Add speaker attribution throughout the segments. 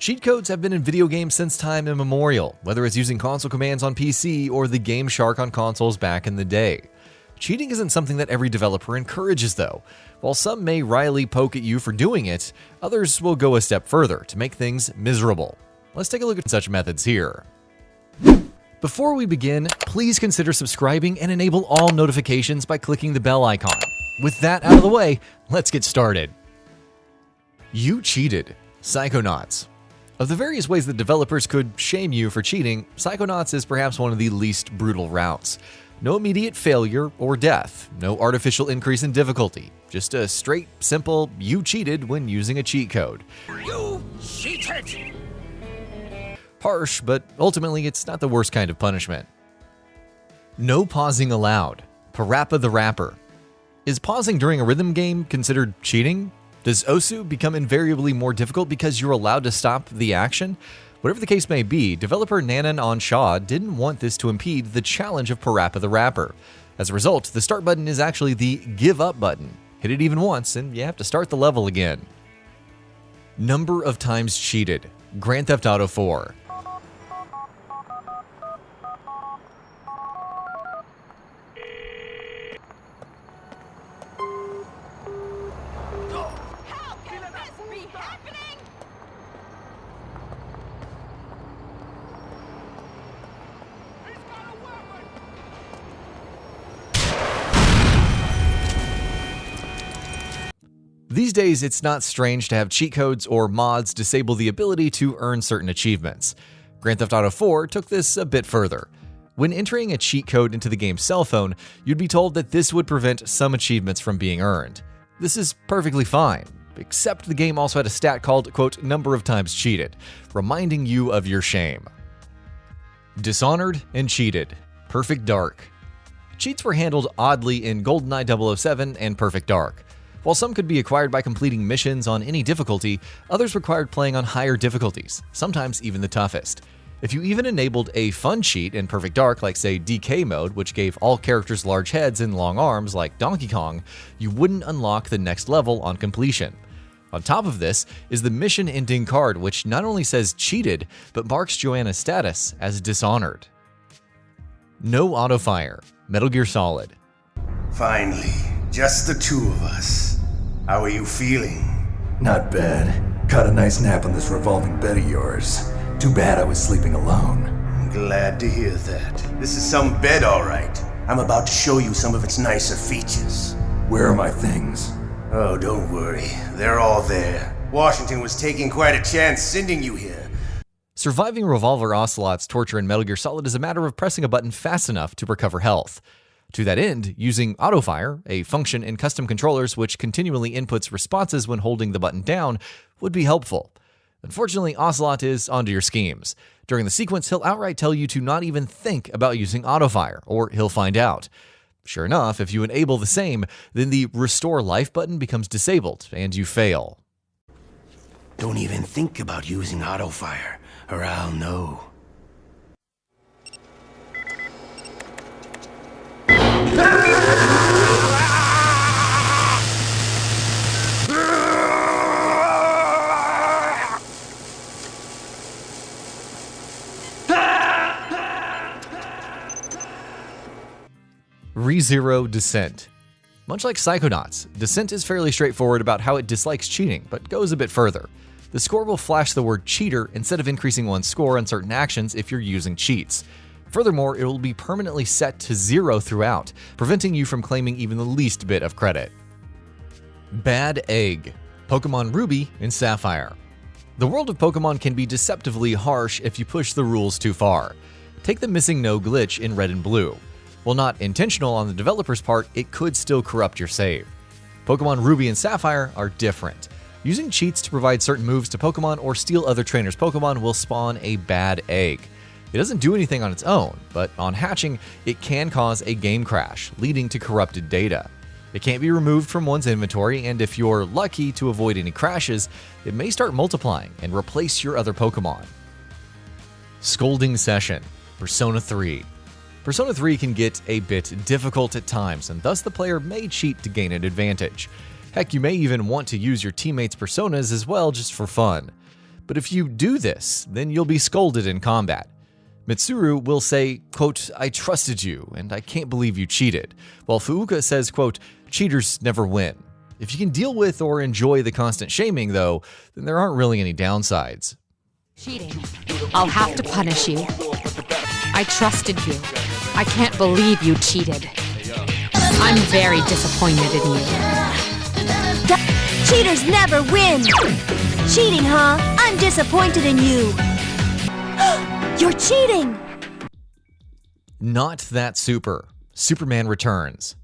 Speaker 1: Cheat codes have been in video games since time immemorial, whether it's using console commands on PC or the Game Shark on consoles back in the day. Cheating isn't something that every developer encourages though. While some may wryly poke at you for doing it, others will go a step further to make things miserable. Let's take a look at such methods here. Before we begin, please consider subscribing and enable all notifications by clicking the bell icon. With that out of the way, let's get started. You cheated. Psychonauts. Of the various ways that developers could shame you for cheating, Psychonauts is perhaps one of the least brutal routes. No immediate failure or death, no artificial increase in difficulty, just a straight, simple, you cheated when using a cheat code.
Speaker 2: You cheated!
Speaker 1: Harsh, but ultimately it's not the worst kind of punishment. No pausing allowed. Parappa the Rapper. Is pausing during a rhythm game considered cheating? Does Osu become invariably more difficult because you're allowed to stop the action? Whatever the case may be, developer Nanan Shaw didn't want this to impede the challenge of Parappa the Rapper. As a result, the start button is actually the give up button. Hit it even once and you have to start the level again. Number of times cheated. Grand Theft Auto 4. These days, it's not strange to have cheat codes or mods disable the ability to earn certain achievements. Grand Theft Auto 4 took this a bit further. When entering a cheat code into the game's cell phone, you'd be told that this would prevent some achievements from being earned. This is perfectly fine, except the game also had a stat called, quote, number of times cheated, reminding you of your shame. Dishonored and cheated. Perfect Dark. Cheats were handled oddly in GoldenEye 007 and Perfect Dark. While some could be acquired by completing missions on any difficulty, others required playing on higher difficulties, sometimes even the toughest. If you even enabled a fun cheat in Perfect Dark, like say DK mode, which gave all characters large heads and long arms like Donkey Kong, you wouldn't unlock the next level on completion. On top of this is the mission ending card, which not only says cheated, but marks Joanna's status as dishonored. No autofire. Metal Gear Solid.
Speaker 3: Finally, just the two of us. How are you feeling?
Speaker 4: Not bad. Caught a nice nap on this revolving bed of yours. Too bad I was sleeping alone.
Speaker 3: I'm glad to hear that. This is some bed, all right. I'm about to show you some of its nicer features.
Speaker 4: Where are my things?
Speaker 3: Oh, don't worry. They're all there. Washington was taking quite a chance sending you here.
Speaker 1: Surviving Revolver Ocelot's torture in Metal Gear Solid is a matter of pressing a button fast enough to recover health. To that end, using autofire, a function in custom controllers which continually inputs responses when holding the button down, would be helpful. Unfortunately, Ocelot is onto your schemes. During the sequence, he'll outright tell you to not even think about using autofire, or he'll find out. Sure enough, if you enable the same, then the Restore Life button becomes disabled, and you fail.
Speaker 3: Don't even think about using autofire, or I'll know.
Speaker 1: Rezero Descent. Much like Psychonauts, Descent is fairly straightforward about how it dislikes cheating, but goes a bit further. The score will flash the word cheater instead of increasing one's score on certain actions if you're using cheats. Furthermore, it will be permanently set to 0 throughout, preventing you from claiming even the least bit of credit. Bad Egg. Pokemon Ruby and Sapphire. The world of Pokemon can be deceptively harsh if you push the rules too far. Take the missing no glitch in Red and Blue. While not intentional on the developer's part, it could still corrupt your save. Pokemon Ruby and Sapphire are different. Using cheats to provide certain moves to Pokemon or steal other trainers' Pokemon will spawn a bad egg. It doesn't do anything on its own, but on hatching, it can cause a game crash, leading to corrupted data. It can't be removed from one's inventory, and if you're lucky to avoid any crashes, it may start multiplying and replace your other Pokemon. Scolding Session. Persona 3. Persona 3 can get a bit difficult at times, and thus the player may cheat to gain an advantage. Heck, you may even want to use your teammates' personas as well just for fun. But if you do this, then you'll be scolded in combat. Mitsuru will say, quote, "I trusted you, and I can't believe you cheated," while Fuuka says, quote, "Cheaters never win." If you can deal with or enjoy the constant shaming, though, then there aren't really any downsides.
Speaker 5: Cheating. I'll have to punish you. I trusted you. I can't believe you cheated. I'm very disappointed in you.
Speaker 6: Cheaters never win! Cheating, huh? I'm disappointed in you. You're cheating!
Speaker 1: Not that super. Superman Returns.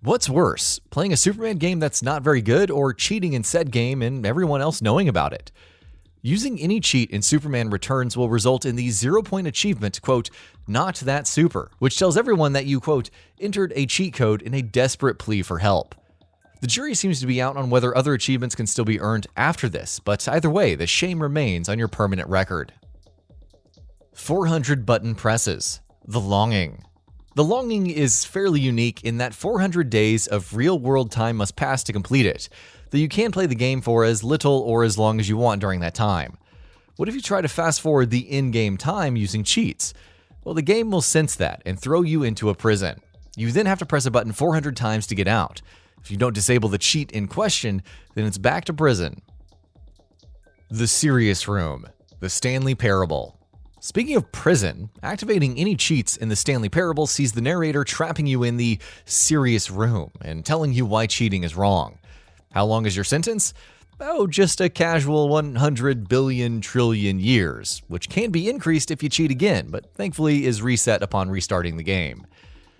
Speaker 1: What's worse, playing a Superman game that's not very good or cheating in said game and everyone else knowing about it? Using any cheat in Superman Returns will result in the 0-point achievement, quote, "Not that super," which tells everyone that you, quote, "entered a cheat code in a desperate plea for help." The jury seems to be out on whether other achievements can still be earned after this, but either way, the shame remains on your permanent record. 400 button presses. The Longing. The Longing is fairly unique in that 400 days of real-world time must pass to complete it, though you can play the game for as little or as long as you want during that time. What if you try to fast-forward the in-game time using cheats? Well, the game will sense that and throw you into a prison. You then have to press a button 400 times to get out. If you don't disable the cheat in question, then it's back to prison. The Serious Room. The Stanley Parable. Speaking of prison, activating any cheats in the Stanley Parable sees the narrator trapping you in the serious room and telling you why cheating is wrong. How long is your sentence? Oh, just a casual 100 billion trillion years, which can be increased if you cheat again, but thankfully is reset upon restarting the game.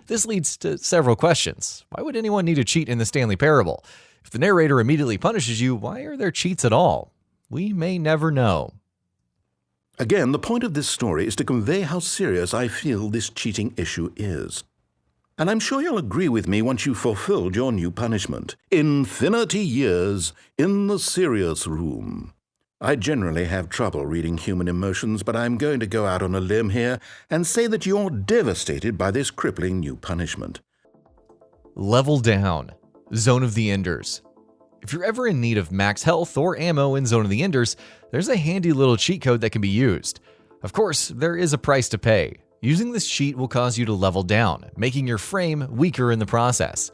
Speaker 1: This leads to several questions. Why would anyone need to cheat in the Stanley Parable? If the narrator immediately punishes you, why are there cheats at all? We may never know.
Speaker 7: Again, the point of this story is to convey how serious I feel this cheating issue is. And I'm sure you'll agree with me once you've fulfilled your new punishment. Infinity years in the serious room. I generally have trouble reading human emotions, but I'm going to go out on a limb here and say that you're devastated by this crippling new punishment.
Speaker 1: Level Down. Zone of the Enders. If you're ever in need of max health or ammo in Zone of the Enders, there's a handy little cheat code that can be used. Of course, there is a price to pay. Using this cheat will cause you to level down, making your frame weaker in the process.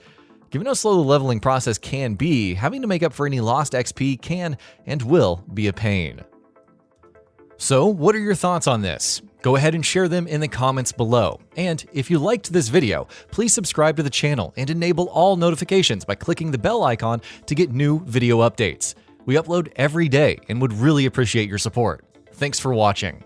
Speaker 1: Given how slow the leveling process can be, having to make up for any lost XP can and will be a pain. So, what are your thoughts on this? Go ahead and share them in the comments below. And if you liked this video, please subscribe to the channel and enable all notifications by clicking the bell icon to get new video updates. We upload every day and would really appreciate your support. Thanks for watching.